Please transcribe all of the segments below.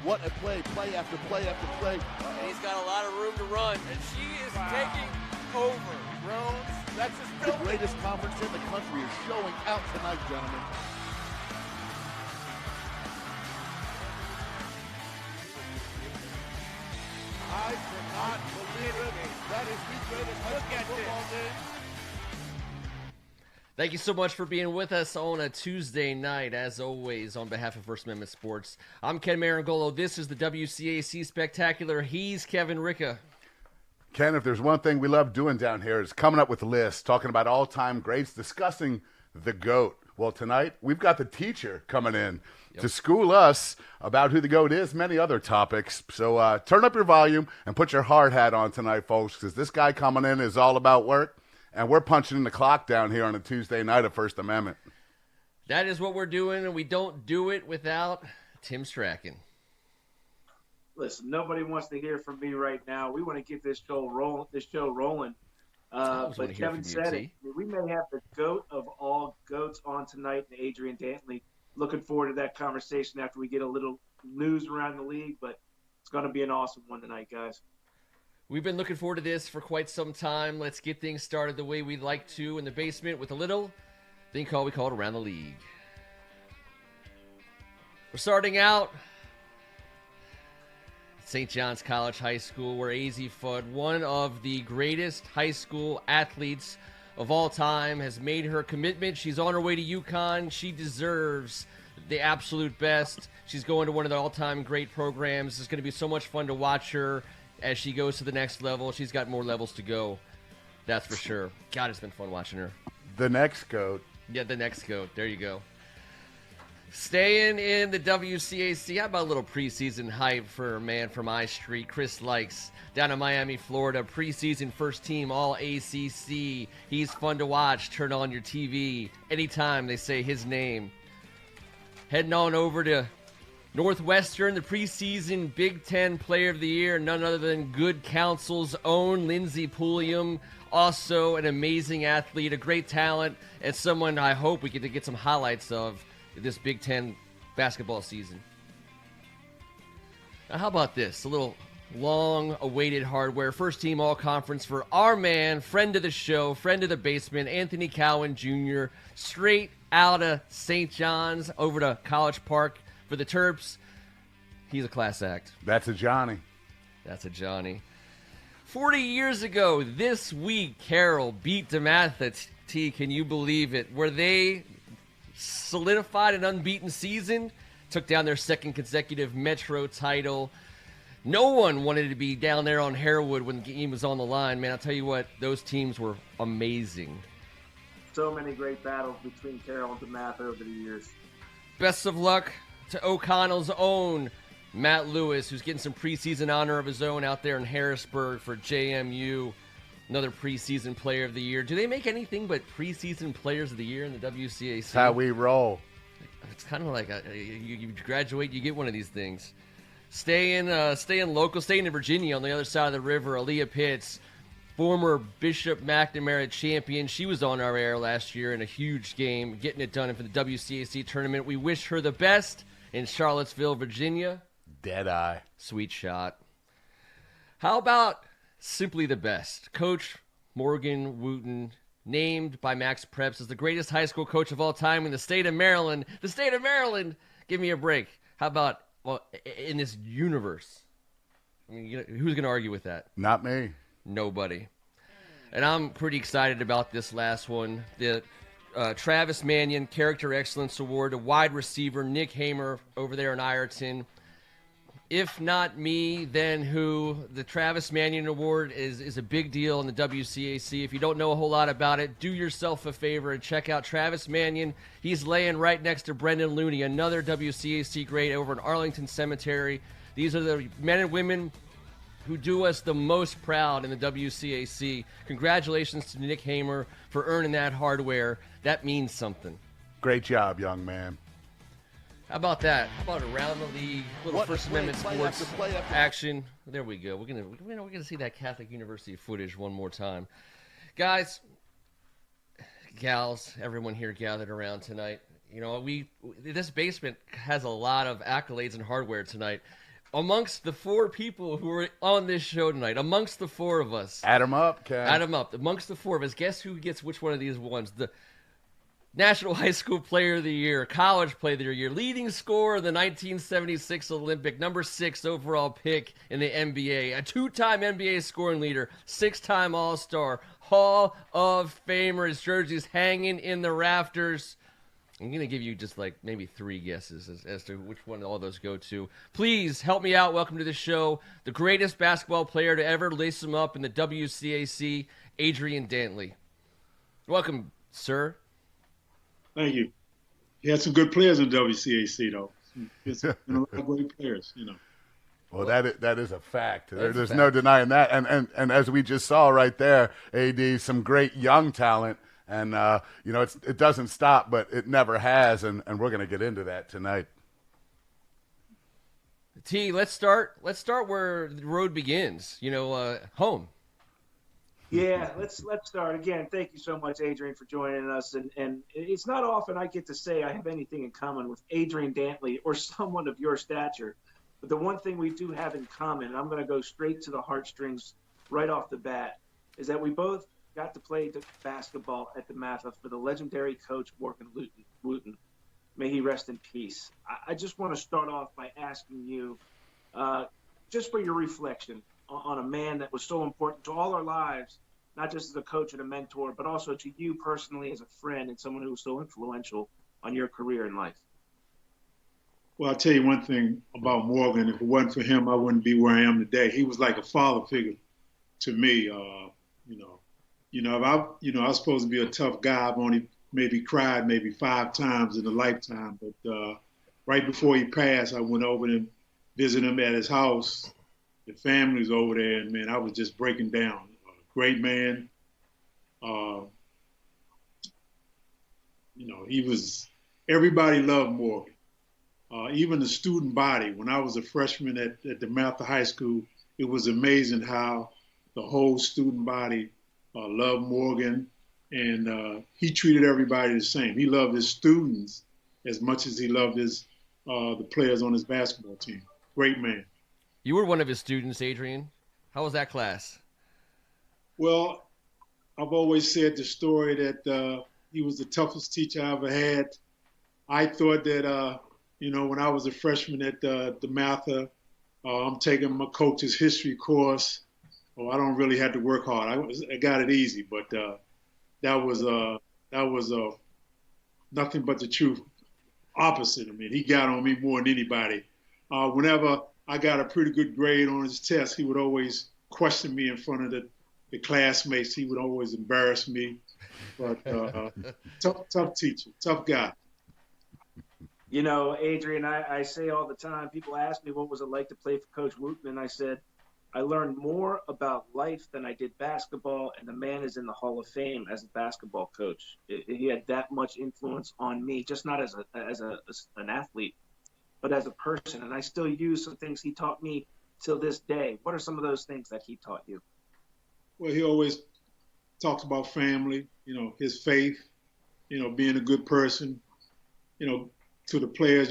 What a play after play after play. And he's got a lot of room to run. And she is taking over. Rhodes, that's the greatest conference in the country is showing out tonight, gentlemen. I cannot believe it. That is the greatest high school football game. Thank you so much for being with us on a Tuesday night. As always, on behalf of First Amendment Sports, I'm Ken Marangolo. This is the WCAC Spectacular. He's Kevin Ricca. Ken, if there's one thing we love doing down here is coming up with lists, talking about all-time greats, discussing the GOAT. Well, tonight, we've got the teacher coming in to school us about who the GOAT is, many other topics. So turn up your volume and put your hard hat on tonight, folks, because this guy coming in is all about work, and we're punching in the clock down here on a Tuesday night of First Amendment. That is what we're doing, and we don't do it without Tim Strachan. Listen, nobody wants to hear from me right now. We want to get this show rolling. But Kevin said it. We may have the GOAT of all GOATs on tonight, and Adrian Dantley. Looking forward to that conversation after we get a little news around the league, but it's going to be an awesome one tonight, guys. We've been looking forward to this for quite some time. Let's get things started the way we'd like to in the basement with a little thing we call it Around the League. We're starting out St. John's College High School, where AZ Fudd, one of the greatest high school athletes of all time, has made her commitment. She's on her way to UConn. She deserves the absolute best. She's going to one of the all-time great programs. It's going to be so much fun to watch her as she goes to the next level. She's got more levels to go, that's for sure. God, it's been fun watching her. The next GOAT. Yeah, the next GOAT. There you go. Staying in the WCAC, how about a little preseason hype for a man from I Street, Chris Likes, down in Miami, Florida, preseason first team All-ACC. He's fun to watch. Turn on your TV anytime they say his name. Heading on over to Northwestern, the preseason Big Ten Player of the Year, none other than Good Counsel's own Lindsey Pulliam. Also an amazing athlete, a great talent, and someone I hope we get to get some highlights of this Big Ten basketball season. Now, how about this? A little long-awaited hardware. First team all-conference for our man, friend of the show, friend of the basement, Anthony Cowan Jr., straight out of St. John's over to College Park for the Terps. He's a class act. That's a Johnny. That's a Johnny. 40 years ago this week, Carroll beat DeMatha. T, can you believe it? Were they solidified an unbeaten season, took down their second consecutive Metro title. No one wanted to be down there on Harewood when the game was on the line. Man, I'll tell you what, those teams were amazing. So many great battles between Carroll and DeMatha over the years. Best of luck to O'Connell's own Matt Lewis, who's getting some preseason honor of his own out there in Harrisburg for JMU. Another preseason player of the year. Do they make anything but preseason players of the year in the WCAC? That's how we roll. It's kind of like you graduate, you get one of these things. Staying local, staying in Virginia on the other side of the river, Aaliyah Pitts, former Bishop McNamara champion. She was on our air last year in a huge game, getting it done for the WCAC tournament. We wish her the best in Charlottesville, Virginia. Deadeye. Sweet shot. How about simply the best? Coach Morgan Wooten, named by Max Preps as the greatest high school coach of all time in the state of Maryland. The state of Maryland, give me a break. How about, well, in this universe? I mean, who's going to argue with that? Not me. Nobody. And I'm pretty excited about this last one. The Travis Mannion Character Excellence Award to wide receiver Nick Hamer over there in Ireton. If not me, then who? The Travis Mannion Award is a big deal in the WCAC. If you don't know a whole lot about it, do yourself a favor and check out Travis Mannion. He's laying right next to Brendan Looney, another WCAC great over in Arlington Cemetery. These are the men and women who do us the most proud in the WCAC. Congratulations to Nick Hamer for earning that hardware. That means something. Great job, young man. How about that? How about around the league, little First Amendment sports action? There we go. We're gonna see that Catholic University footage one more time, guys, gals, everyone here gathered around tonight. You know, this basement has a lot of accolades and hardware tonight. amongst the four people who are on this show tonight, amongst the four of us. Add them up, Ken. Add them up. Amongst the four of us, guess who gets which one of these ones? The National High School Player of the Year, College Player of the Year, leading scorer of the 1976 Olympic, number 6 overall pick in the NBA, a 2-time NBA scoring leader, 6-time All-Star, Hall of Famer. His jersey's hanging in the rafters. I'm going to give you just like maybe 3 guesses as to which one all those go to. Please help me out. Welcome to the show. The greatest basketball player to ever lace him up in the WCAC, Adrian Dantley. Welcome, sir. Thank you. He had some good players in WCAC, though. It's a lot of great players, Well, that is a fact. There's no denying that. And as we just saw right there, AD, some great young talent. And, it doesn't stop, but it never has. And we're going to get into that tonight. T, let's start where the road begins, home. Yeah, let's start again. Thank you so much, Adrian, for joining us. And it's not often I get to say I have anything in common with Adrian Dantley or someone of your stature. But the one thing we do have in common, and I'm going to go straight to the heartstrings right off the bat, is that we both got to play basketball at DeMatha for the legendary coach Wooten. May he rest in peace. I just want to start off by asking you, just for your reflection on a man that was so important to all our lives, not just as a coach and a mentor, but also to you personally as a friend and someone who was so influential on your career in life. Well, I'll tell you one thing about Morgan. If it wasn't for him, I wouldn't be where I am today. He was like a father figure to me. I was supposed to be a tough guy. I've only maybe cried maybe 5 times in a lifetime. But right before he passed, I went over and visited him at his house. The family was over there, and, man, I was just breaking down. Great man. Everybody loved Morgan. Even the student body. When I was a freshman at DeMatha High School, it was amazing how the whole student body loved Morgan, and he treated everybody the same. He loved his students as much as he loved the players on his basketball team. Great man. You were one of his students, Adrian. How was that class? Well, I've always said the story that he was the toughest teacher I ever had. I thought that, when I was a freshman at DeMatha, I'm taking my coach's history course. I don't really have to work hard. I got it easy, but that was nothing but the truth. Opposite of me. He got on me more than anybody. Whenever I got a pretty good grade on his test, he would always question me in front of the classmates. He would always embarrass me. But tough teacher, tough guy. Adrian, I say all the time, people ask me what was it like to play for Coach Wooten, and I said, I learned more about life than I did basketball, and the man is in the Hall of Fame as a basketball coach. He had that much influence on me, just not as an athlete, but as a person. And I still use some things he taught me till this day. What are some of those things that he taught you? Well, he always talks about family, his faith, being a good person, to the players,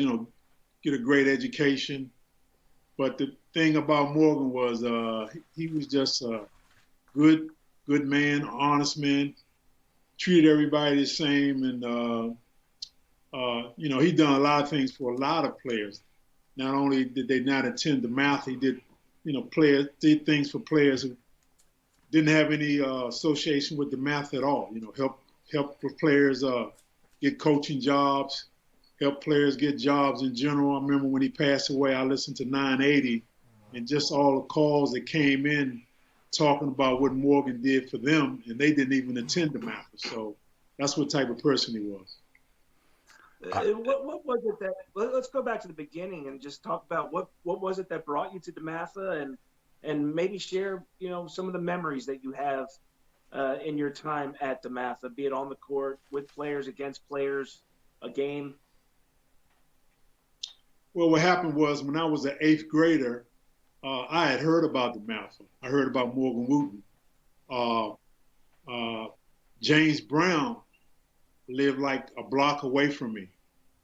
get a great education. But the thing about Morgan was he was just a good man, honest man, treated everybody the same. And, he done a lot of things for a lot of players. Not only did they not attend DeMatha, he did, did things for players who didn't have any association with DeMatha at all. Help players get coaching jobs, help players get jobs in general. I remember when he passed away, I listened to 980 and just all the calls that came in talking about what Morgan did for them, and they didn't even attend DeMatha. So that's what type of person he was. What was it that? Let's go back to the beginning and just talk about what was it that brought you to DeMatha, and maybe share some of the memories that you have in your time at DeMatha, be it on the court, with players, against players, a game. Well, what happened was when I was an 8th grader, I had heard about DeMatha. I heard about Morgan Wooten. James Brown lived like a block away from me.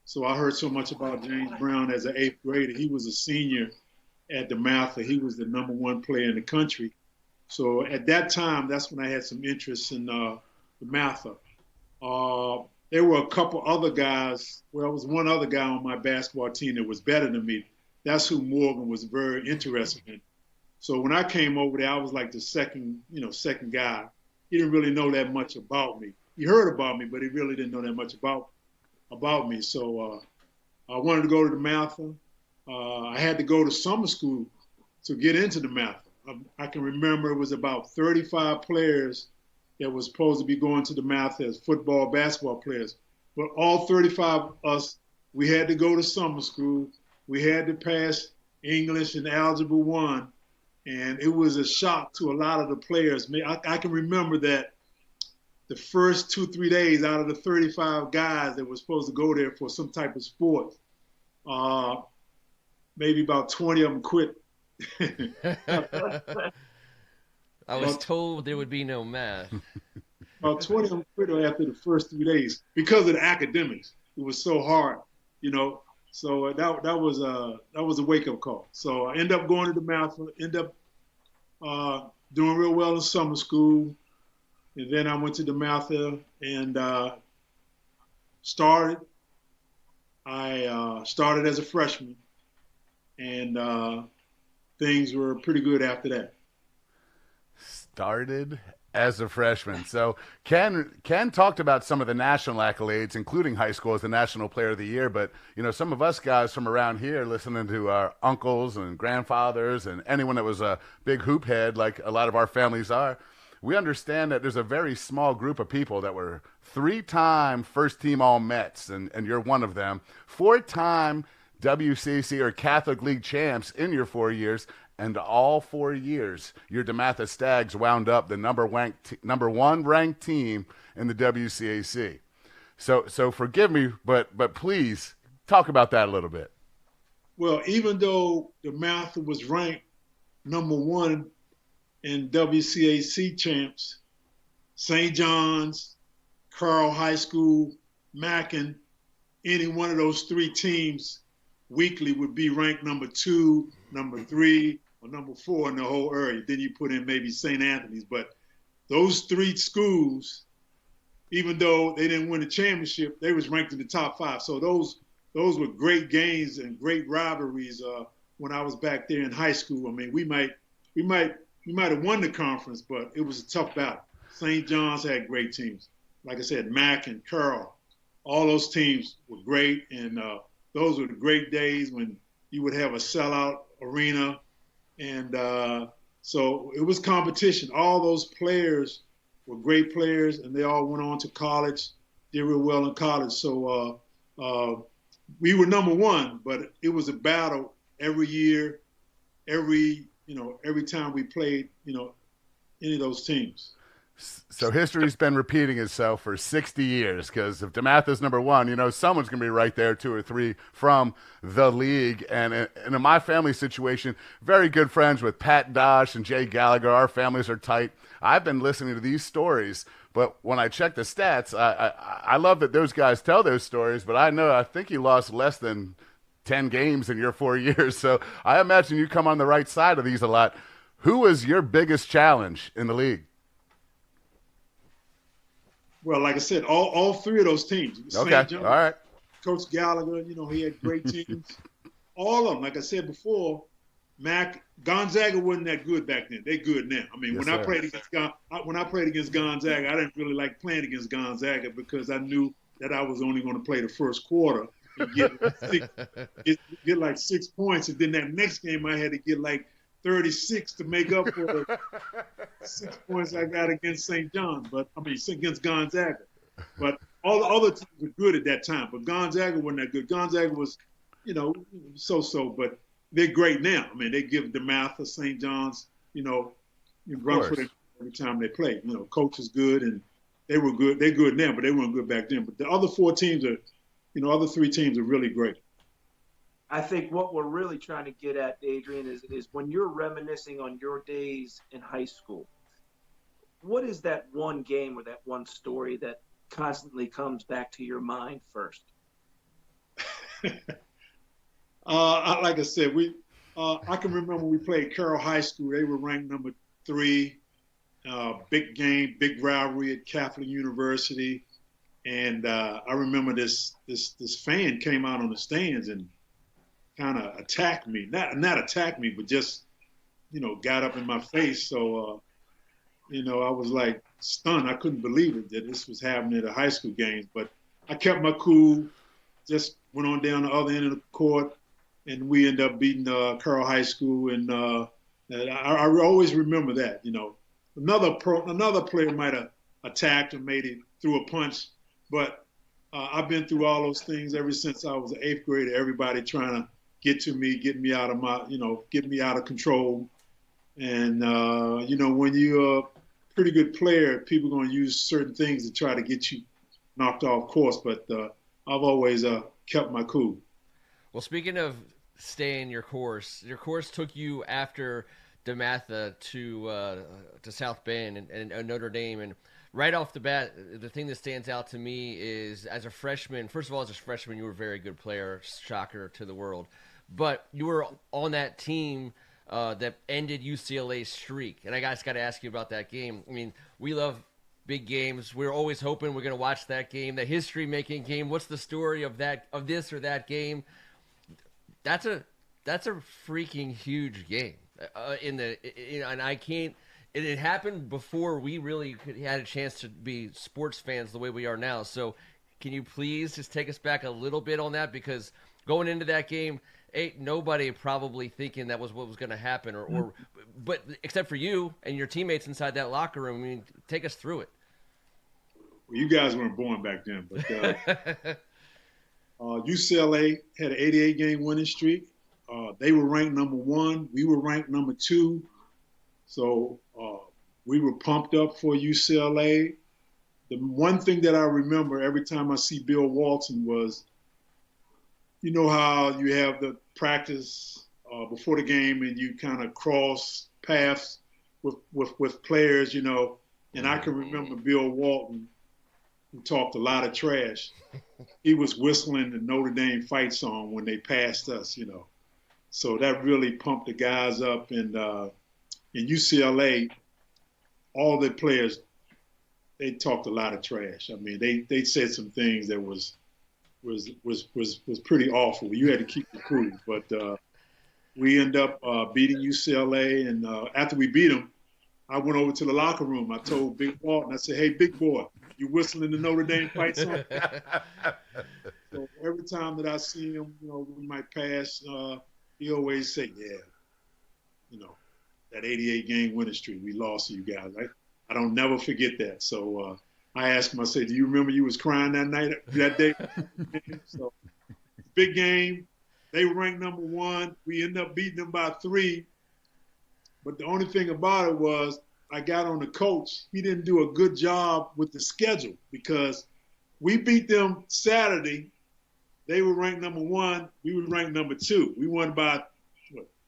So I heard so much about James Brown as an 8th grader. He was a senior at DeMatha. He was the #1 player in the country. So at that time, that's when I had some interest in DeMatha. There were a couple other guys. Well, there was one other guy on my basketball team that was better than me. That's who Morgan was very interested in. So when I came over there, I was like the second guy. He didn't really know that much about me. He heard about me, but he really didn't know that much about me. So I wanted to go to DeMatha. I had to go to summer school to get into DeMatha. I can remember it was about 35 players that was supposed to be going to DeMatha as football, basketball players. But all 35 of us, we had to go to summer school. We had to pass English and Algebra 1. And it was a shock to a lot of the players. I can remember that the first 2-3 days out of the 35 guys that were supposed to go there for some type of sport, maybe about 20 of them quit. I was told there would be no math. About 20 of them quit after the first 3 days because of the academics. It was so hard, So that was a wake-up call. So I ended up going to DeMatha, ended up doing real well in summer school, and then I went to DeMatha and started. I started as a freshman, and things were pretty good after that. Started as a freshman. So Ken talked about some of the national accolades, including high school as the National Player of the Year. But, some of us guys from around here listening to our uncles and grandfathers and anyone that was a big hoop head, like a lot of our families are, we understand that there's a very small group of people that were 3-time first-team All-Mets, and you're one of them, 4-time WCAC or Catholic League champs in your 4 years, and all 4 years, your DeMatha Stags wound up the number 1 ranked team in the WCAC. So forgive me, but please talk about that a little bit. Well, even though DeMatha was ranked #1 in WCAC champs, St. John's, Carl High School, Mackin, any one of those 3 teams weekly would be ranked #2, #3, or #4 in the whole area. Then you put in maybe St. Anthony's. But those 3 schools, even though they didn't win the championship, they was ranked in the top 5. So those were great games and great rivalries when I was back there in high school. I mean, we might have won the conference, but it was a tough battle. St. John's had great teams. Like I said, Mac and Carl, all those teams were great. And those were the great days when you would have a sellout arena. And so it was competition. All those players were great players, and they all went on to college, did real well in college. So we were #1, but it was a battle every year, every time we played, any of those teams. So history's been repeating itself for 60 years because if DeMatha's #1, someone's going to be right there, 2 or 3 from the league. And in my family situation, very good friends with Pat Dosh and Jay Gallagher. Our families are tight. I've been listening to these stories, but when I check the stats, I love that those guys tell those stories, but I think you lost less than 10 games in your 4 years. So I imagine you come on the right side of these a lot. Who was your biggest challenge in the league? Well, like I said, all 3 of those teams. Okay, all right. Coach Gallagher, he had great teams. All of them, like I said before, Gonzaga wasn't that good back then. They're good now. I mean, Yes, when sir. I played against Gonzaga, I didn't really like playing against Gonzaga because I knew that I was only going to play the first quarter and get like 6 points, and then that next game I had to get like 36 to make up for the 6 points I got against St. John, against Gonzaga. But all the other teams were good at that time, but Gonzaga wasn't that good. Gonzaga was, so-so, but they're great now. I mean, they give DeMatha, St. John's, run for them every time they play. Coach is good, and they were good. They're good now, but they weren't good back then. But the other 4 teams are, other 3 teams are really great. I think what we're really trying to get at, Adrian, is when you're reminiscing on your days in high school, what is that one game or that one story that constantly comes back to your mind first? Like I said, I can remember we played Carroll High School. They were ranked number 3. Big game, big rivalry at Catholic University. And I remember this fan came out on the stands and kind of attacked me. Not attacked me, but just, got up in my face. So, I was like stunned. I couldn't believe it that this was happening at a high school games. But I kept my cool, just went on down the other end of the court, and we ended up beating Carroll High School. And I always remember that, Another player might have attacked or maybe threw a punch, but I've been through all those things ever since I was an 8th grader. Everybody trying to get to me, get me out of get me out of control. And when you're a pretty good player, people are going to use certain things to try to get you knocked off course. But I've always kept my cool. Well, speaking of staying your course took you after DeMatha to South Bend and Notre Dame. And right off the bat, the thing that stands out to me is as a freshman, first of all, as a freshman, you were a very good player, shocker to the world. But you were on that team that ended UCLA's streak. And I just got to ask you about that game. I mean, we love big games. We're always hoping we're going to watch that game, the history-making game. What's the story of this or that game? That's a freaking huge game. And I can't. It happened before we really had a chance to be sports fans the way we are now. So, can you please just take us back a little bit on that? Because going into that game, ain't nobody probably thinking that was what was going to happen, but except for you and your teammates inside that locker room. I mean, take us through it. Well, you guys weren't born back then, but UCLA had an 88-game winning streak. They were ranked number 1. We were ranked number 2. So we were pumped up for UCLA. The one thing that I remember every time I see Bill Walton was, how you have the practice before the game and you kind of cross paths with players, and I can remember Bill Walton, who talked a lot of trash. He was whistling the Notre Dame fight song when they passed us, So that really pumped the guys up. And in UCLA, all the players, they talked a lot of trash. I mean, they said some things that was pretty awful. You had to keep the cool. But we ended up beating UCLA. And after we beat them, I went over to the locker room. I told Big Walton, I said, "Hey, big boy, you whistling the Notre Dame fight song?" So every time that I see him, we might pass, he always say, "Yeah, that 88-game winning streak, we lost to you guys." I don't never forget that. So I asked him, I said, "Do you remember you was crying that day?" So big game. They were ranked number 1. We ended up beating them by 3. But the only thing about it was I got on the coach. He didn't do a good job with the schedule because we beat them Saturday. They were ranked number 1. We were ranked number 2. We won by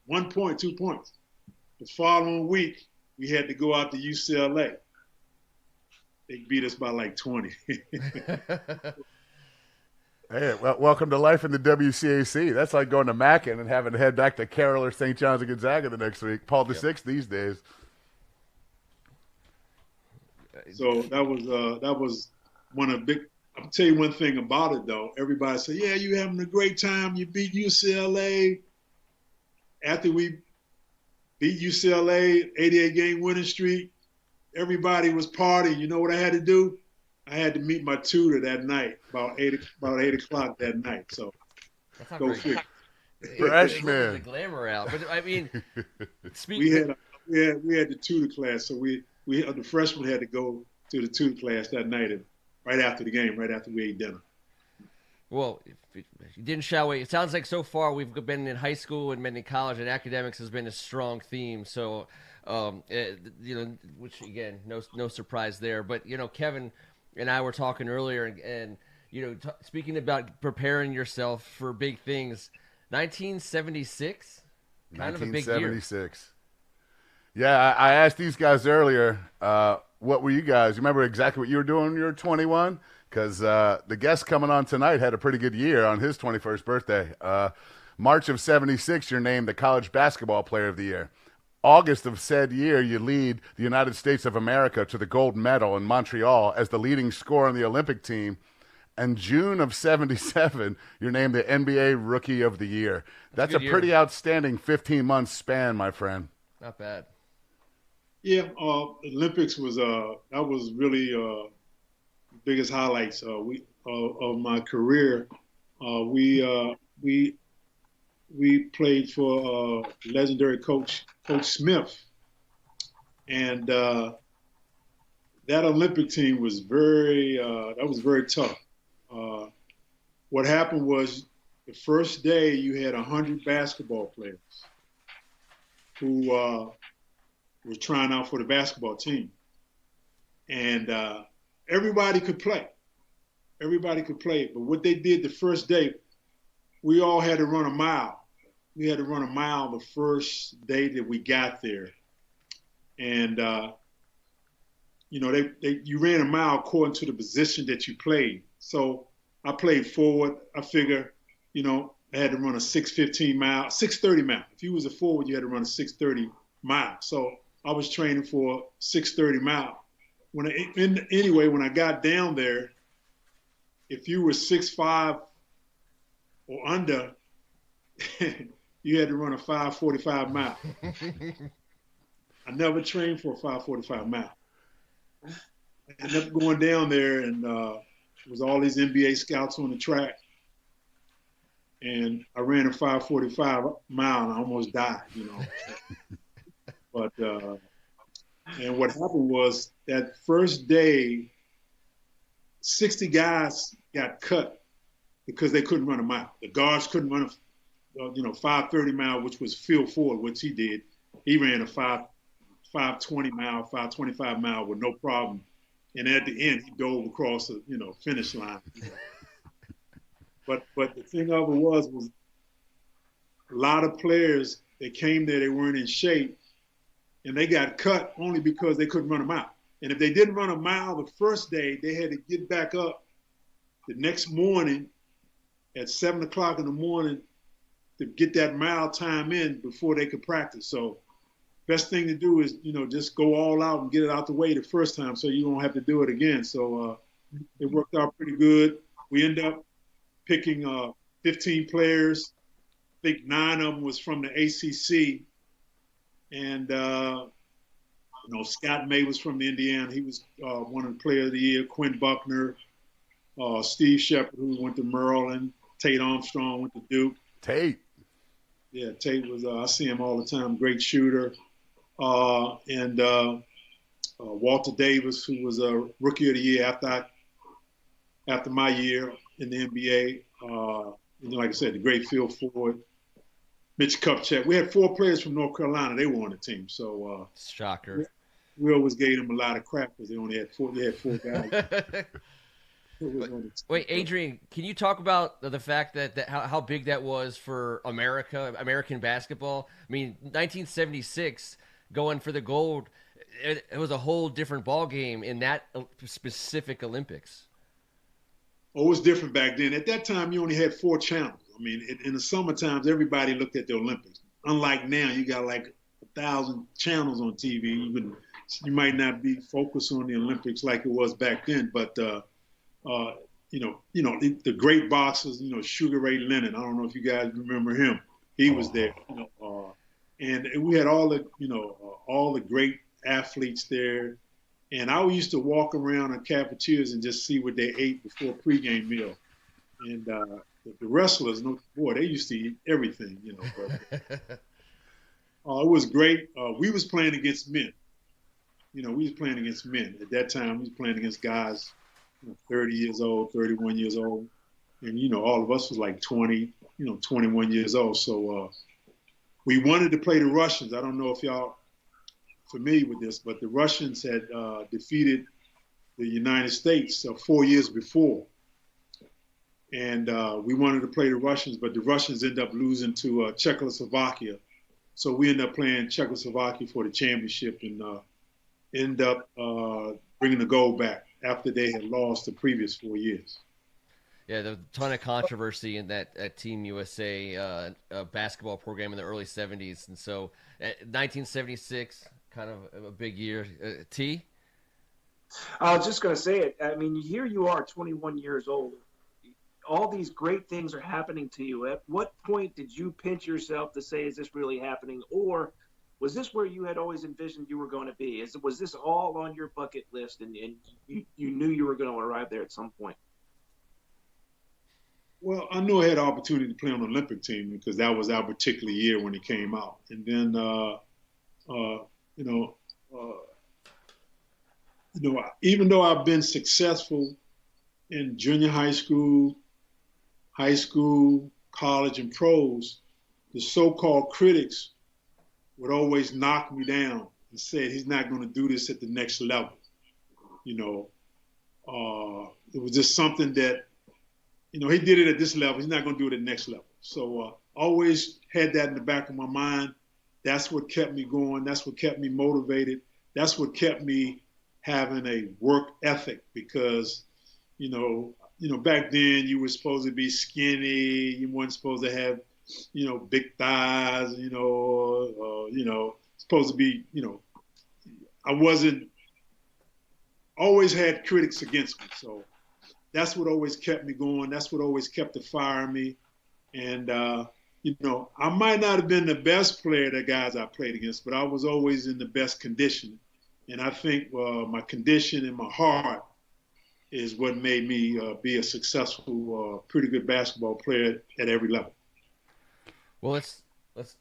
1 point, 2 points. The following week, we had to go out to UCLA. They beat us by like 20. Hey, well, welcome to life in the WCAC. That's like going to Mackin and having to head back to Carroll or St. John's or Gonzaga the next week. Paul VI these days. So that was one of the big. I'll tell you one thing about it though. Everybody say, "Yeah, you having a great time. You beat UCLA." After we beat UCLA, 88-game winning streak, everybody was partying. You know what I had to do? I had to meet my tutor that night, about 8 o'clock that night. So go figure. Freshman. The glamour out, but I mean, we had the tutor class, so we the freshmen had to go to the tutor class that night, and right after the game, right after we ate dinner. Well, you didn't shy away. It sounds like so far we've been in high school and been in college, and academics has been a strong theme. So, which again, no surprise there. But Kevin and I were talking earlier, and speaking about preparing yourself for big things. 1976, kind of a big year. 1976. Yeah, I asked these guys earlier, what were you guys? You remember exactly what you were doing when you were 21? Because the guest coming on tonight had a pretty good year on his 21st birthday. March of 76, you're named the College Basketball Player of the Year. August of said year, you lead the United States of America to the gold medal in Montreal as the leading scorer on the Olympic team. And June of 77, you're named the NBA Rookie of the Year. That's a pretty outstanding 15-month span, my friend. Not bad. Yeah, Olympics was that was really the biggest highlights of my career. We played for legendary Coach Smith, and that Olympic team was very tough. What happened was the first day you had 100 basketball players who were trying out for the basketball team, and everybody could play. Everybody could play, but what they did the first day, we all had to run a mile. We had to run a mile the first day that we got there, and you ran a mile according to the position that you played. So I played forward. I figure, I had to run a 6:15 mile, 6:30 mile. If you was a forward, you had to run a 6:30 mile. So I was training for 6:30 mile. When I got down there, if you were 6'5" or under, you had to run a 5:45 mile. I never trained for a 5:45 mile. I ended up going down there, and there was all these NBA scouts on the track. And I ran a 5:45 mile, and I almost died, But, and what happened was that first day, 60 guys got cut because they couldn't run a mile. The guards couldn't run a 5:30 mile, which was Phil Ford, which he did. He ran a 5:20 mile, 5:25 mile with no problem. And at the end, he dove across the finish line. But the thing of it was a lot of players that came there, they weren't in shape, and they got cut only because they couldn't run a mile. And if they didn't run a mile the first day, they had to get back up the next morning at 7 o'clock in the morning to get that mile time in before they could practice. So best thing to do is, just go all out and get it out the way the first time so you don't have to do it again. So it worked out pretty good. We ended up picking 15 players. I think 9 of them was from the ACC. And, Scott May was from Indiana. He was one of the players of the year. Quinn Buckner, Steve Shepard, who went to Maryland. Tate Armstrong went to Duke. Tate. Yeah, Tate was, I see him all the time, great shooter. And Walter Davis, who was a Rookie of the Year after my year in the NBA. Like I said, the great Phil Ford, Mitch Kupchak. We had 4 players from North Carolina. They were on the team. So shocker. We always gave them a lot of crap because they only had 4. They had 4 guys. Wait, Adrian, can you talk about the fact that how big that was for American basketball? I mean, 1976, going for the gold, it was a whole different ball game in that specific Olympics. Oh, it was different back then. At that time, you only had 4 channels. I mean, in the summer times, everybody looked at the Olympics. Unlike now, you got like 1,000 channels on TV. You might not be focused on the Olympics like it was back then, but the great boxers, Sugar Ray Leonard. I don't know if you guys remember him. He was there, and we had all the great athletes there. And I used to walk around in cafeterias and just see what they ate before pregame meal. And the wrestlers, they used to eat everything, But, it was great. We was playing against men. We was playing against men. At that time, we was playing against guys 30 years old, 31 years old. And, all of us was like 20, 21 years old. So we wanted to play the Russians. I don't know if y'all familiar with this, but the Russians had defeated the United States 4 years before. And we wanted to play the Russians, but the Russians ended up losing to Czechoslovakia. So we ended up playing Czechoslovakia for the championship and ended up bringing the gold back after they had lost the previous 4 years. Yeah, there was a ton of controversy in that Team USA basketball program in the early 70s. And so 1976, kind of a big year. T? I was just going to say it. I mean, here you are, 21 years old. All these great things are happening to you. At what point did you pinch yourself to say, is this really happening? Or was this where you had always envisioned you were going to be? Was this all on your bucket list and you knew you were going to arrive there at some point? Well, I knew I had the opportunity to play on the Olympic team because that was our particular year when it came out. And then, even though I've been successful in junior high school, college, and pros, the so-called critics would always knock me down and say he's not going to do this at the next level. It was just something that, he did it at this level. He's not going to do it at the next level. So always had that in the back of my mind. That's what kept me going. That's what kept me motivated. That's what kept me having a work ethic because, back then you were supposed to be skinny. You weren't supposed to have, big thighs, supposed to be, I wasn't, always had critics against me. So that's what always kept me going. That's what always kept the fire in me. And, I might not have been the best player the guys I played against, but I was always in the best condition. And I think my condition and my heart is what made me be a successful, pretty good basketball player at every level. Well,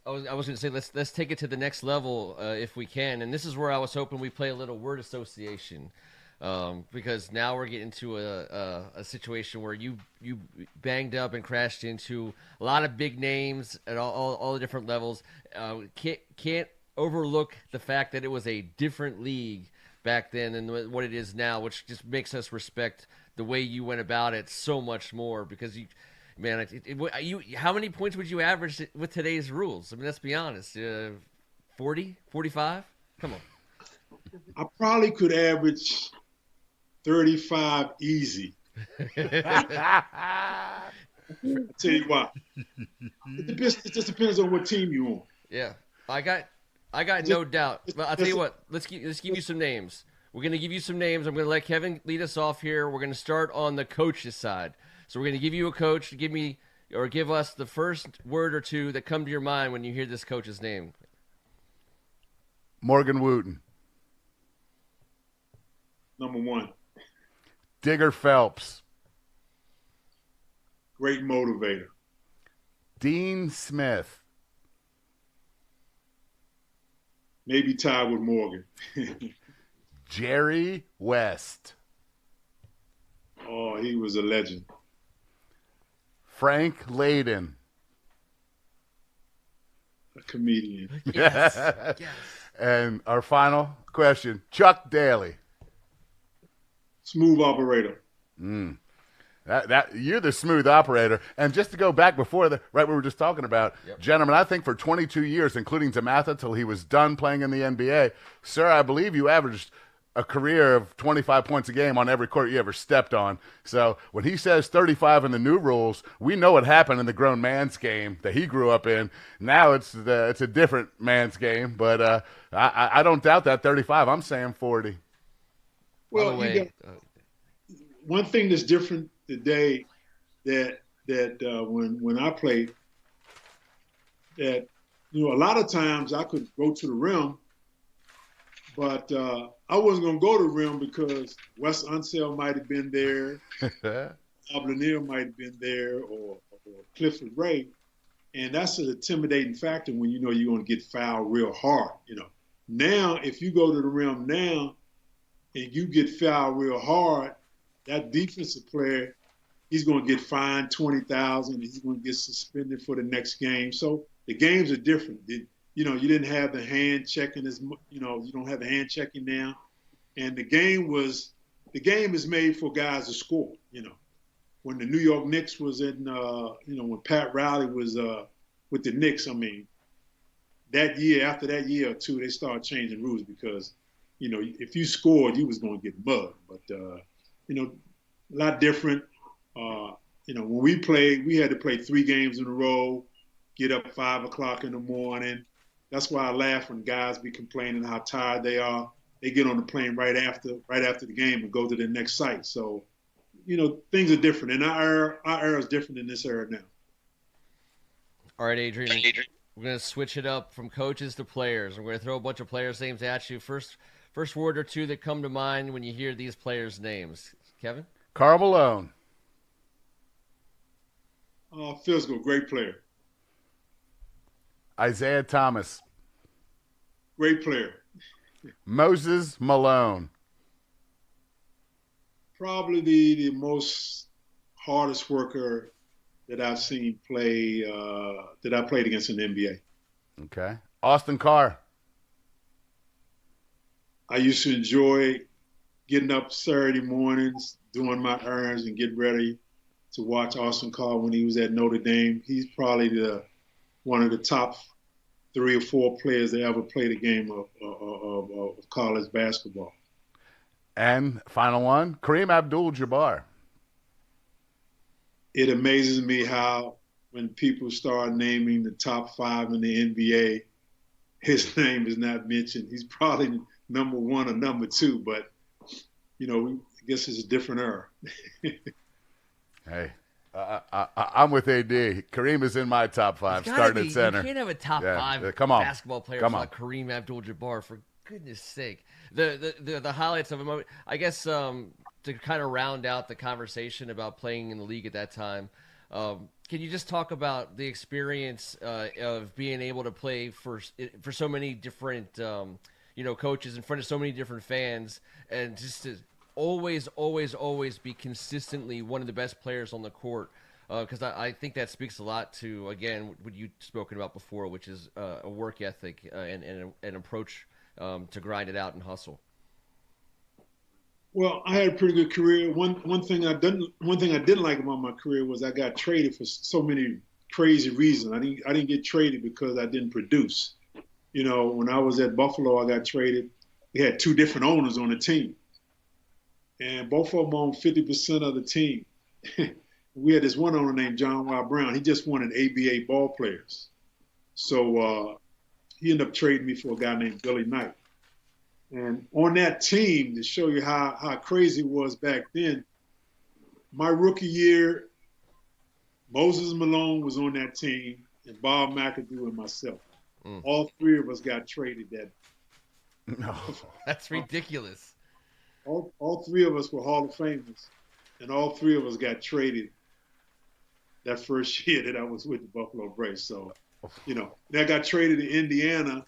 I was going to say let's take it to the next level if we can. And this is where I was hoping we play a little word association. Because now we're getting to a situation where you banged up and crashed into a lot of big names at all the different levels. Can't overlook the fact that it was a different league back then than what it is now, which just makes us respect the way you went about it so much more. Because how many points would you average with today's rules? I mean, let's be honest, 40, 45? Come on. I probably could average 35 easy. I'll tell you why. It just depends on what team you're on. Yeah, I got no doubt. But I'll tell you what. Let's give you some names. We're gonna give you some names. I'm gonna let Kevin lead us off here. We're gonna start on the coach's side. So we're gonna give you a coach to give us the first word or two that come to your mind when you hear this coach's name. Morgan Wooten. Number one. Digger Phelps. Great motivator. Dean Smith. Maybe tied with Morgan. Jerry West. Oh, he was a legend. Frank Layden. A comedian. Yes. Yes. And our final question, Chuck Daly. Smooth operator. That you're the smooth operator. And just to go back before we were just talking about, gentlemen, I think for 22 years, including DeMatha till he was done playing in the NBA, sir, I believe you averaged a career of 25 points a game on every court you ever stepped on. So when he says 35 in the new rules, we know what happened in the grown man's game that he grew up in. Now it's a different man's game, but I don't doubt that 35. I'm saying 40. Well, by the way, one thing that's different today that when I played, that a lot of times I could go to the rim, but I wasn't going to go to the rim because Wes Unseld might have been there, Bob Lanier might have been there, or Clifford Ray, and that's an intimidating factor when you're going to get fouled real hard. Now if you go to the rim now and you get fouled real hard, that defensive player, he's going to get fined $20,000. He's going to get suspended for the next game. So the games are different. You didn't have the hand checking you don't have the hand checking now. And the game is made for guys to score. When the New York Knicks was when Pat Riley was with the Knicks, after that year or two, they started changing rules because, if you scored, you was going to get mugged. But, a lot different. when we played, we had to play 3 games in a row, get up 5 o'clock in the morning. That's why I laugh when guys be complaining how tired they are. They get on the plane right after the game and go to the next site. So, things are different. And our era is different in this era now. All right, Adrian. We're going to switch it up from coaches to players. We're going to throw a bunch of players' names at you. First word or two that come to mind when you hear these players' names. Kevin? Karl Malone. Physical, great player. Isaiah Thomas. Great player. Moses Malone. Probably the most hardest worker that I've seen play, that I played against in the NBA. Okay. Austin Carr. I used to enjoy getting up Saturday mornings, doing my errands, and getting ready to watch Austin Carr when he was at Notre Dame. He's probably one of the top 3 or 4 players that ever played a game of college basketball. And final one, Kareem Abdul-Jabbar. It amazes me how when people start naming the top 5 in the NBA, his name is not mentioned. He's probably number 1 or number 2, but, I guess it's a different era. Hey, I'm with AD. Kareem is in my top 5, starting at center. You can't have a top 5 come on. basketball player like Kareem Abdul-Jabbar, for goodness sake. The highlights of him, I guess, to kind of round out the conversation about playing in the league at that time, can you just talk about the experience of being able to play for so many different coaches in front of so many different fans, and just to always be consistently one of the best players on the court? Because I think that speaks a lot to, again, what you've spoken about before, which is a work ethic and an approach to grind it out and hustle. Well, I had a pretty good career. One thing I didn't like about my career was I got traded for so many crazy reasons. I didn't get traded because I didn't produce. When I was at Buffalo, I got traded. We had 2 different owners on the team, and both of them owned 50% of the team. We had this one owner named John Y. Brown. He just wanted ABA ball players. So he ended up trading me for a guy named Billy Knight. And on that team, to show you how crazy it was back then, my rookie year, Moses Malone was on that team, and Bob McAdoo and myself. All 3 of us got traded that. No, that's ridiculous. All 3 of us were Hall of Famers, and all 3 of us got traded that first year that I was with the Buffalo Braves. So, then I got traded to Indiana.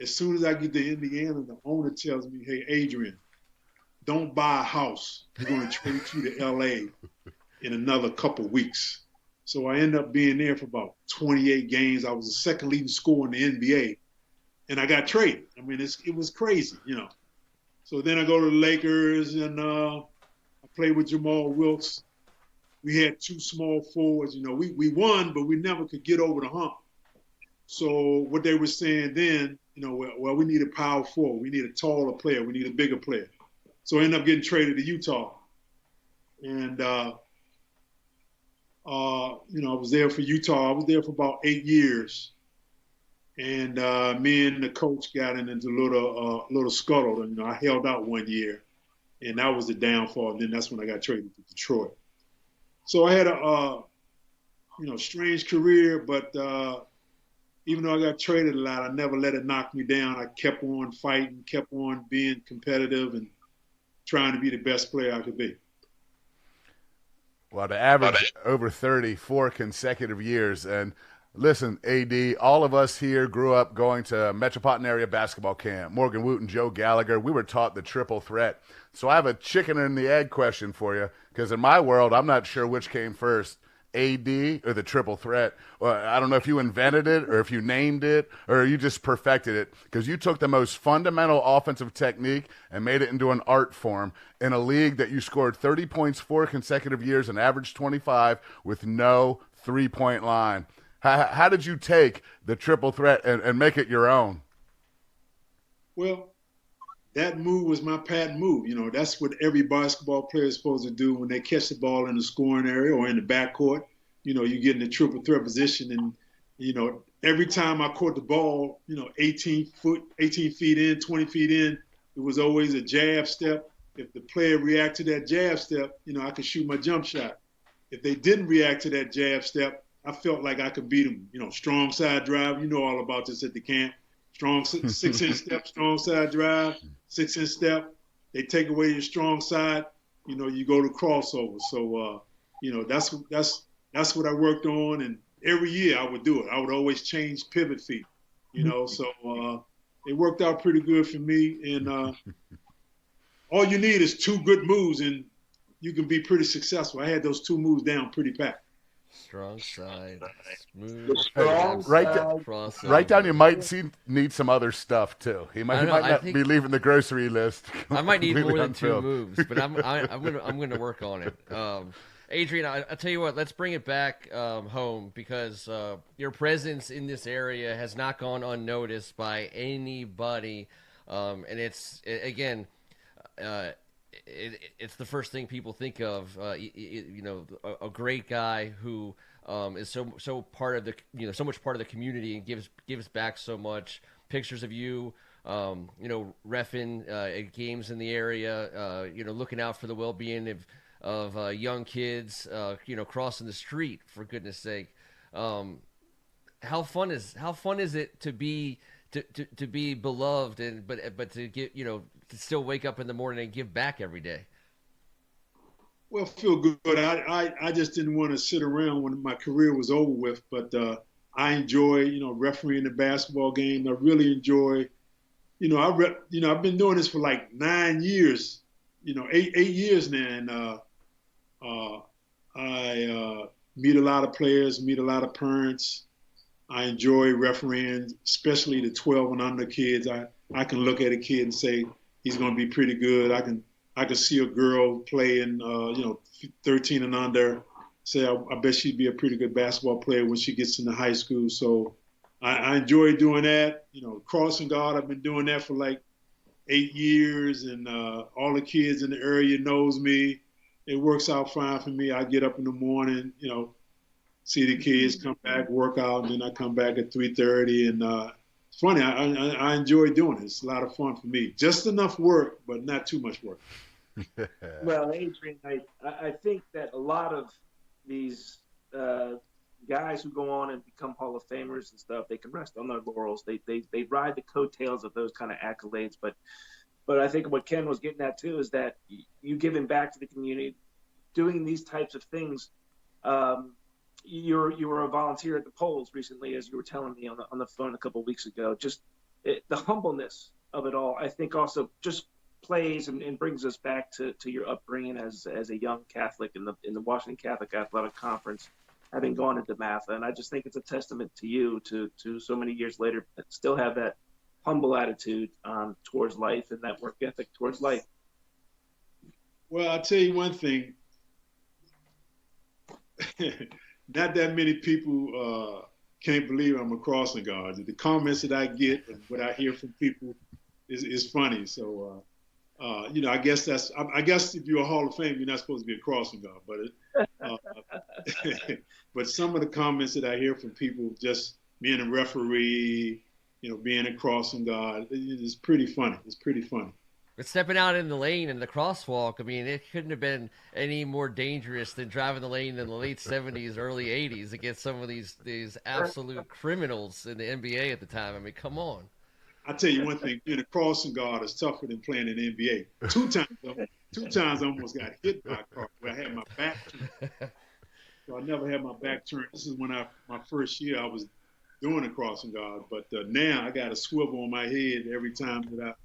As soon as I get to Indiana, the owner tells me, "Hey, Adrian, don't buy a house. We're going to trade you to L.A. in another couple weeks." So I ended up being there for about 28 games. I was the second leading scorer in the NBA, and I got traded. I mean, it was crazy, So then I go to the Lakers, and I played with Jamal Wilkes. We had 2 small forwards. We won, but we never could get over the hump. So what they were saying then, we need a power forward. We need a taller player. We need a bigger player. So I ended up getting traded to Utah. And, I was there for Utah. I was there for about 8 years. And me and the coach got into a little scuttle. And, I held out 1 year. And that was the downfall. And then that's when I got traded to Detroit. So I had a strange career, but even though I got traded a lot, I never let it knock me down. I kept on fighting, kept on being competitive, and trying to be the best player I could be. Well, to average over 34 consecutive years. And listen, AD, all of us here grew up going to metropolitan area basketball camp. Morgan Wooten, Joe Gallagher, we were taught the triple threat. So I have a chicken and the egg question for you, because in my world, I'm not sure which came first, AD or the triple threat. I don't know if you invented it or if you named it or you just perfected it, because you took the most fundamental offensive technique and made it into an art form in a league that you scored 30 points 4 consecutive years and averaged 25 with no three-point line. How did you take the triple threat and make it your own? Well, that move was my patent move. That's what every basketball player is supposed to do when they catch the ball in the scoring area or in the backcourt. You get in the triple threat position, and every time I caught the ball, 18 feet in, 20 feet in, it was always a jab step. If the player reacted to that jab step, I could shoot my jump shot. If they didn't react to that jab step, I felt like I could beat them. Strong side drive. You know all about this at the camp. Strong 6-inch step, strong side drive, 6-inch step. They take away your strong side. You go to crossover. So, that's what I worked on. And every year I would do it. I would always change pivot feet. So it worked out pretty good for me. And all you need is 2 good moves, and you can be pretty successful. I had those 2 moves down pretty packed. Strong side, smooth, right down. You might need some other stuff too. He might not be leaving the grocery list. I might need more than 2 moves, but I'm gonna work on it. Adrian, I tell you what, let's bring it back home, because your presence in this area has not gone unnoticed by anybody, and it's it's the first thing people think of. A great guy who is so part of the so much part of the community and gives back so much. Pictures of you, reffing at games in the area, looking out for the well-being of young kids, crossing the street, for goodness sake. How fun is it to be beloved, but to get to still wake up in the morning and give back every day? Well, feel good. I just didn't want to sit around when my career was over with, but I enjoy refereeing the basketball game. I really enjoy I've been doing this for like 9 years, 8 years now, and I meet a lot of players, meet a lot of parents. I enjoy refereeing, especially the 12 and under kids. I can look at a kid and say he's going to be pretty good. I can see a girl playing, 13 and under, say I bet she'd be a pretty good basketball player when she gets into high school. So I enjoy doing that. Crossing guard, I've been doing that for like 8 years, and all the kids in the area knows me. It works out fine for me. I get up in the morning, see the kids, come back, work out, and then I come back at 3:30. And it's funny, I enjoy doing it. It's a lot of fun for me. Just enough work, but not too much work. Well, Adrian, I think that a lot of these guys who go on and become Hall of Famers and stuff, they can rest on their laurels. They ride the coattails of those kind of accolades. But I think what Ken was getting at too is that you giving back to the community, doing these types of things. You were a volunteer at the polls recently, as you were telling me on the phone a couple of weeks ago. Just the humbleness of it all, I think, also just plays and brings us back to your upbringing as a young Catholic in the Washington Catholic Athletic Conference, having gone to DeMatha. And I just think it's a testament to you to so many years later still have that humble attitude towards life and that work ethic towards life. Well, I'll tell you one thing. Not that many people can't believe I'm a crossing guard. The comments that I get and what I hear from people is funny. So, I guess if you're a Hall of Fame, you're not supposed to be a crossing guard. But but some of the comments that I hear from people, just being a referee, being a crossing guard, it's pretty funny. It's pretty funny. But stepping out in the lane and the crosswalk, I mean, it couldn't have been any more dangerous than driving the lane in the late 70s, early 80s against some of these absolute criminals in the NBA at the time. I mean, come on. I'll tell you one thing, being a crossing guard is tougher than playing in the NBA. Two times I almost got hit by a car where I had my back turned. So I never had my back turned. This is when my first year I was doing a crossing guard. But now I got a swivel on my head every time that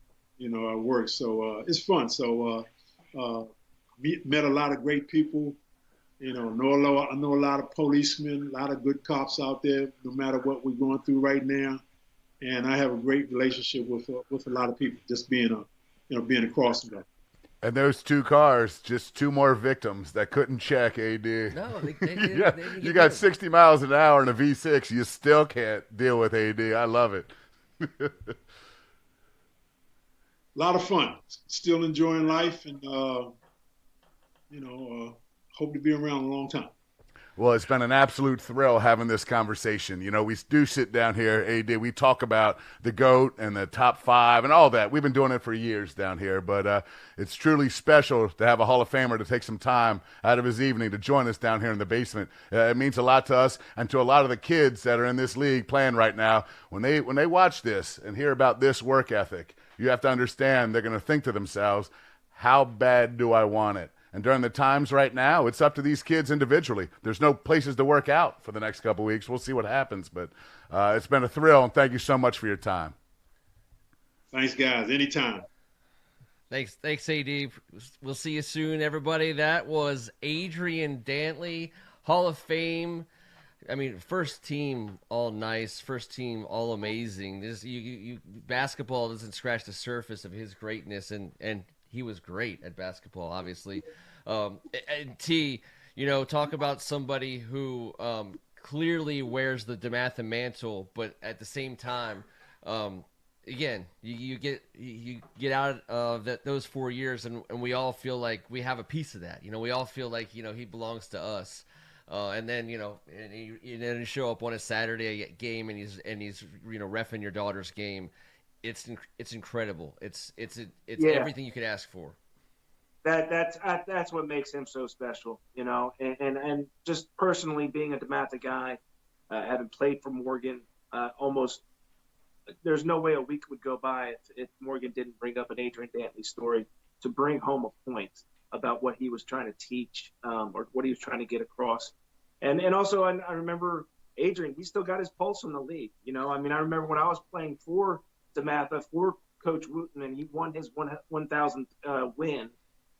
I work. So it's fun. So met a lot of great people. I know a lot of policemen, a lot of good cops out there, no matter what we're going through right now. And I have a great relationship with a lot of people, just being a crossing guard. And those 2 cars, just 2 more victims that couldn't check, AD. No, they yeah, you got 60 miles an hour in a V6. You still can't deal with AD. I love it. lot of fun. Still enjoying life, and hope to be around a long time. Well, it's been an absolute thrill having this conversation. You know, we do sit down here, AD, we talk about the GOAT and the top 5 and all that. We've been doing it for years down here, but it's truly special to have a Hall of Famer to take some time out of his evening to join us down here in the basement. It means a lot to us and to a lot of the kids that are in this league playing right now. When they watch this and hear about this work ethic, you have to understand they're going to think to themselves, how bad do I want it? And during the times right now, it's up to these kids individually. There's no places to work out for the next couple of weeks. We'll see what happens. But it's been a thrill, and thank you so much for your time. Thanks, guys. Anytime. Thanks, AD. We'll see you soon, everybody. That was Adrian Dantley, Hall of Fame. I mean, first team all nice, first team all amazing. This basketball doesn't scratch the surface of his greatness, and he was great at basketball, obviously. And T, talk about somebody who clearly wears the DeMatha mantle, but at the same time, again, you get out of those 4 years, and we all feel like we have a piece of that. We all feel like he belongs to us. And then and then show up on a Saturday game, and he's reffing your daughter's game. It's incredible. It's everything you could ask for. That's what makes him so special, and just personally being a DeMatha guy, having played for Morgan, almost there's no way a week would go by if Morgan didn't bring up an Adrian Dantley story to bring home a point about what he was trying to teach, or what he was trying to get across. And also I remember Adrian, he still got his pulse on the league. I remember when I was playing for DeMatha for Coach Wooten, and he won his 1,000th win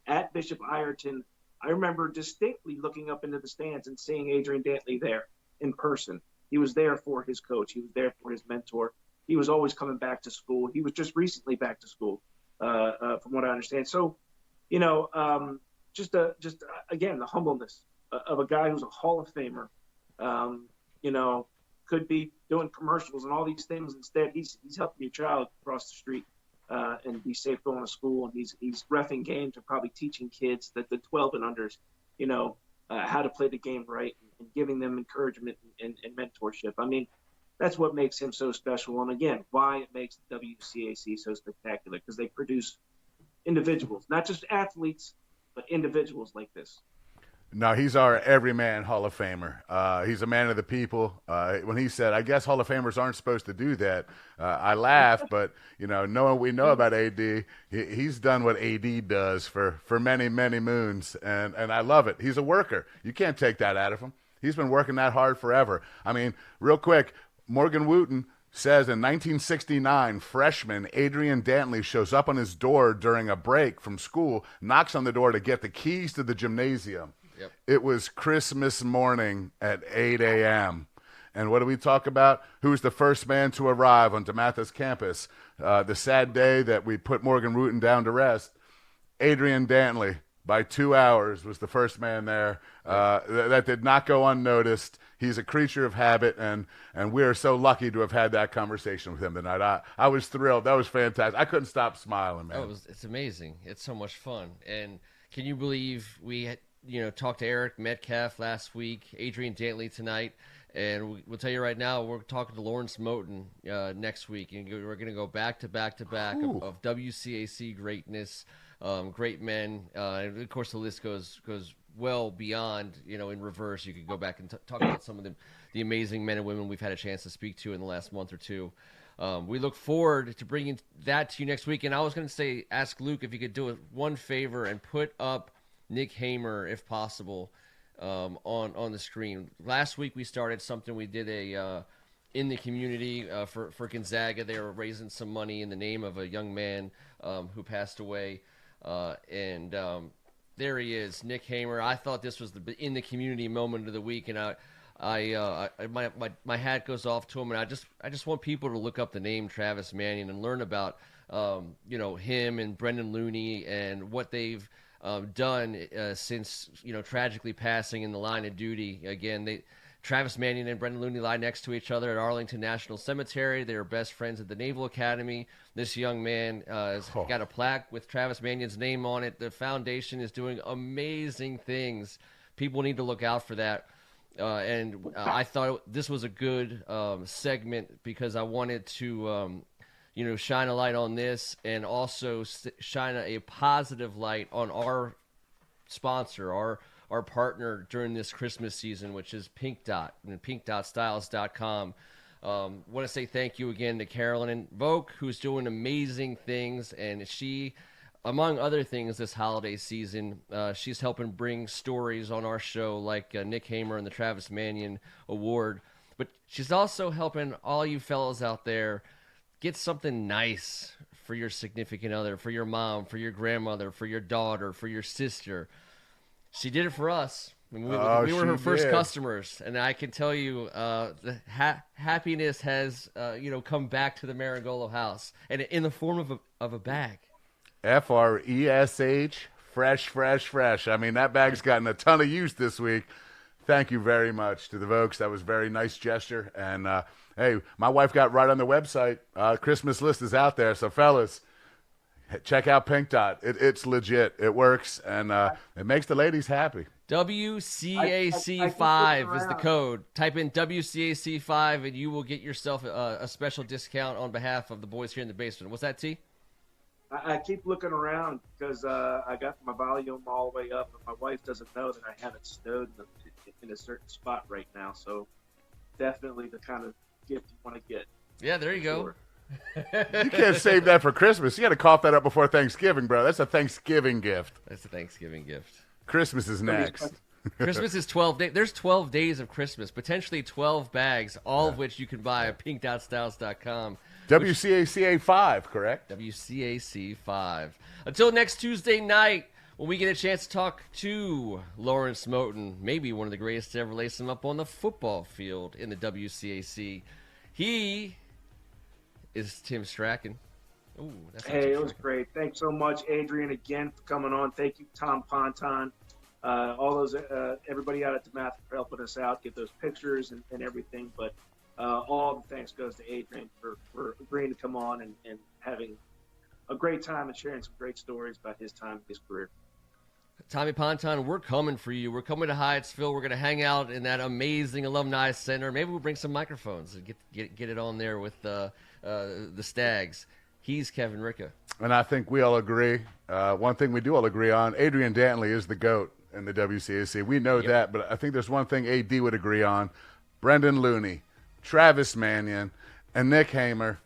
at Bishop Ireton. I remember distinctly looking up into the stands and seeing Adrian Dantley there in person. He was there for his coach. He was there for his mentor. He was always coming back to school. He was just recently back to school, from what I understand. So, again, the humbleness of a guy who's a Hall of Famer, could be doing commercials and all these things. Instead, he's helping your child cross the street and be safe going to school. And he's reffing games and probably teaching kids that the 12 and unders, how to play the game right, and giving them encouragement and mentorship. That's what makes him so special. And again, why it makes the WCAC so spectacular, because they produce individuals, not just athletes, but individuals like this. No, he's our everyman Hall of Famer. He's a man of the people. When he said, I guess Hall of Famers aren't supposed to do that, I laugh, but, knowing what we know about AD, he's done what AD does for many, many moons, and I love it. He's a worker. You can't take that out of him. He's been working that hard forever. Real quick, Morgan Wooten says in 1969, freshman Adrian Dantley shows up on his door during a break from school, knocks on the door to get the keys to the gymnasium. Yep. It was Christmas morning at 8 a.m. And what do we talk about? Who was the first man to arrive on DeMatha's campus? The sad day that we put Morgan Wooten down to rest. Adrian Dantley, by 2 hours, was the first man there. That did not go unnoticed. He's a creature of habit, and we are so lucky to have had that conversation with him tonight. I was thrilled. That was fantastic. I couldn't stop smiling, man. It's amazing. It's so much fun. And can you believe we had, talked to Eric Metcalf last week, Adrian Dantley tonight, and we'll tell you right now, we're talking to Lawrence Moten next week, and we're going to go back to back of WCAC greatness, great men, and of course the list goes well beyond, in reverse. You could go back and talk about some of the amazing men and women we've had a chance to speak to in the last month or two. We look forward to bringing that to you next week, and I was going to ask Luke if you could do us one favor and put up Nick Hamer, if possible, on the screen. Last week we started something. We did in the community for Gonzaga. They were raising some money in the name of a young man who passed away, and there he is, Nick Hamer. I thought this was the in the community moment of the week, and my hat goes off to him, and I just want people to look up the name Travis Mannion and learn about him and Brendan Looney and what they've done since tragically passing in the line of duty. Again, Travis Mannion and Brendan Looney lie next to each other at Arlington National Cemetery. They are best friends at the Naval Academy. This young man has got a plaque with Travis Mannion's name on it. The foundation is doing amazing things. People need to look out for that. I thought this was a good segment because I wanted to, shine a light on this and also shine a positive light on our sponsor, our partner during this Christmas season, which is Pink Dot and pinkdotstyles.com. Want to say thank you again to Carolyn and Vogue, who's doing amazing things, and she, among other things, this holiday season, she's helping bring stories on our show like Nick Hamer and the Travis Mannion Award, but she's also helping all you fellas out there get something nice for your significant other, for your mom, for your grandmother, for your daughter, for your sister. She did it for us. We were her first customers, and I can tell you the happiness has come back to the Marangolo house, and in the form of a bag. FRESH, fresh. I mean, that bag's gotten a ton of use this week. Thank you very much to the Vokes. That was a very nice gesture. And, hey, my wife got right on the website. Christmas list is out there. So, fellas, check out Pink Dot. It's legit. It works, and it makes the ladies happy. WCAC5 is the code. Type in WCAC5, and you will get yourself a special discount on behalf of the boys here in the basement. What's that, T? I keep looking around because I got my volume all the way up, and my wife doesn't know that I have it stowed in a certain spot right now. So definitely the kind of gift you want to get. Yeah, there you go. Sure. You can't save that for Christmas. You got to cough that up before Thanksgiving, bro. That's a Thanksgiving gift. That's a Thanksgiving gift. Christmas is next. Christmas is 12 days. There's 12 days of Christmas, potentially 12 bags, all of which you can buy at pinkdotstyles.com. WCAC 5, correct? WCAC 5. Until next Tuesday night, when we get a chance to talk to Lawrence Moten, maybe one of the greatest to ever lace him up on the football field in the WCAC. He is Tim Strachan. Ooh, hey, it was great. Thanks so much, Adrian, again for coming on. Thank you, Tom Ponton. All those everybody out at DeMatha for helping us out, get those pictures and everything. But all the thanks goes to Adrian for agreeing to come on and having a great time and sharing some great stories about his time in his career. Tommy Ponton, we're coming for you. We're coming to Hyattsville. We're going to hang out in that amazing alumni center. Maybe we'll bring some microphones and get it on there with the Stags. He's Kevin Ricca. And I think we all agree. One thing we do all agree on, Adrian Dantley is the GOAT in the WCAC. We know that, but I think there's one thing AD would agree on. Brendan Looney, Travis Mannion, and Nick Hamer,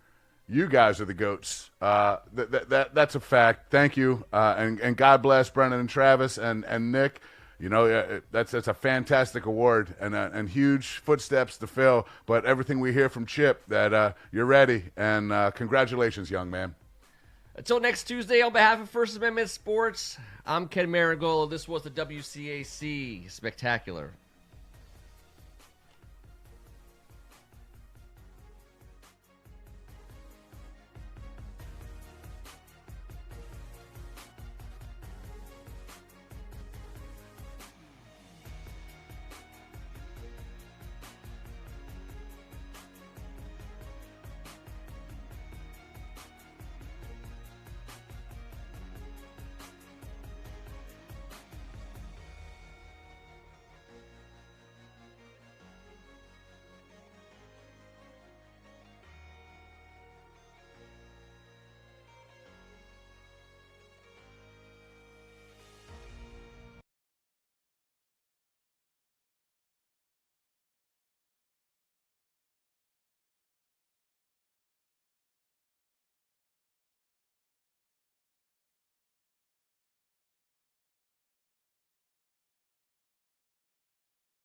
you guys are the GOATs. That's a fact. Thank you. And God bless Brendan and Travis and Nick. You know, that's a fantastic award and huge footsteps to fill. But everything we hear from Chip, that you're ready. And congratulations, young man. Until next Tuesday, on behalf of First Amendment Sports, I'm Ken Marangolo. This was the WCAC Spectacular.